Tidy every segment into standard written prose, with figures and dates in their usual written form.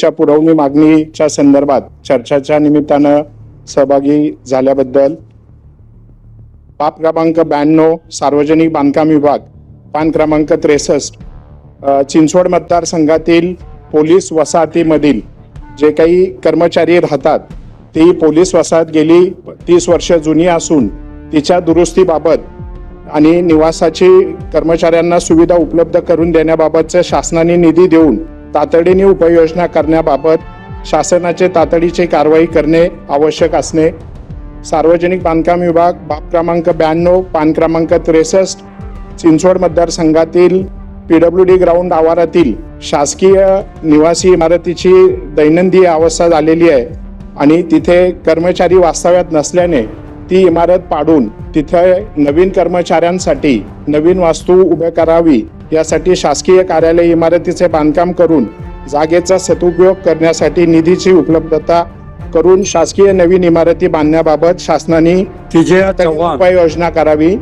पुरवणी मागणीच्या संदर्भात चर्चेच्या निमित्तानं सहभागी झाल्याबद्दल बाब क्रमांक 92 सार्वजनिक बांधकाम विभाग पान क्रमांक 63 चिंचवड मतदारसंघातील पोलीस वसाहतीमधील जे काही कर्मचारी राहतात ती पोलीस वसाहत गेली 30 वर्ष जुनी असून तिच्या दुरुस्तीबाबत आणि निवासाची कर्मचाऱ्यांना सुविधा उपलब्ध करून देण्याबाबतचे शासनाने निधी देऊन तातडीने उपाययोजना करण्याबाबत शासनाचे तातडीची कारवाई करणे आवश्यक असणे, सार्वजनिक बांधकाम विभाग बाब क्रमांक 92 पान क्रमांक 63 चिंचवड मतदारसंघातील PWD ग्राउंड आवारातील शासकीय निवासी इमारतीची दैनंदिन अवस्था झालेली आहे आणि तिथे कर्मचारी वास्तव्यात नसल्याने ती इमारत पाडून तिथे नवीन कर्मचाऱ्यांसाठी नवीन वास्तू उभे करावी यासाठी शासकीय कार्यालय इमारतीचे बांधकाम करून जागेचा सदुपयोग करण्यासाठी निधीची उपलब्धता करून शासकीय नवीन इमारती बांधण्याबाबत शासनाने उपाययोजना करावी।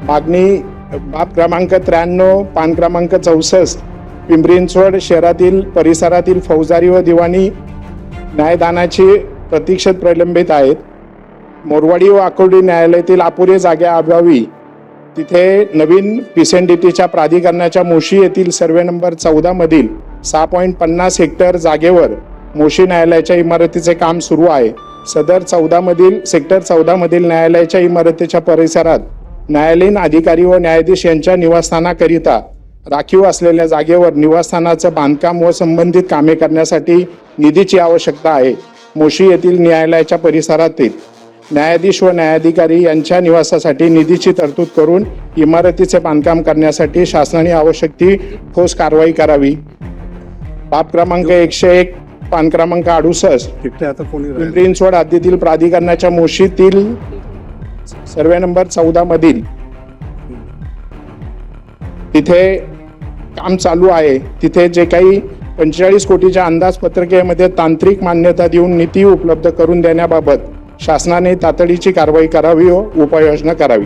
मागणी बाब क्रमांक 93 पान क्रमांक 64 पिंपरी चिंचवड शहरातील परिसरातील फौजदारी व दिवाणी न्यायदानाची प्रतीक्षेत प्रलंबित आहेत। मोरवाडी व आकुर्डी न्यायालयातील अपुरे जागा अभावी तिथे नवीन PCNDTच्या प्राधिकरणाच्या मोशी येथील सर्वे नंबर 14 मधील 6.50 हेक्टर जागेवर मोशी न्यायालयाच्या इमारतीचे काम सुरू आहे। सदर सेक्टर 14 मधील न्यायालयाच्या इमारतीच्या परिसरात न्यायालयीन अधिकारी व न्यायाधीश यांच्या निवासस्थानाकरिता राखीव असलेल्या जागेवर निवासस्थानाचं बांधकाम व संबंधित कामे करण्यासाठी निधीची आवश्यकता आहे। मोशी येथील न्यायालयाच्या परिसरातील न्यायाधीश व न्यायाधिकारी यांच्या निवासासाठी निधीची तरतूद करून इमारतीचे बांधकाम करण्यासाठी शासनाने आवश्यक ती ठोस कारवाई करावी। बाब क्रमांक 101 पान क्रमांक 68 पिंपरी चिंचवड हद्दीतील प्राधिकरणाच्या मोशीतील सर्वे नंबर 14 मधील तिथे काम चालू आहे। तिथे जे काही 45 कोटीच्या अंदाजपत्रकामध्ये तांत्रिक मान्यता देऊन निधी उपलब्ध करून देण्याबाबत शासनाने तातडीची कारवाई करावी व उपाययोजना करावी।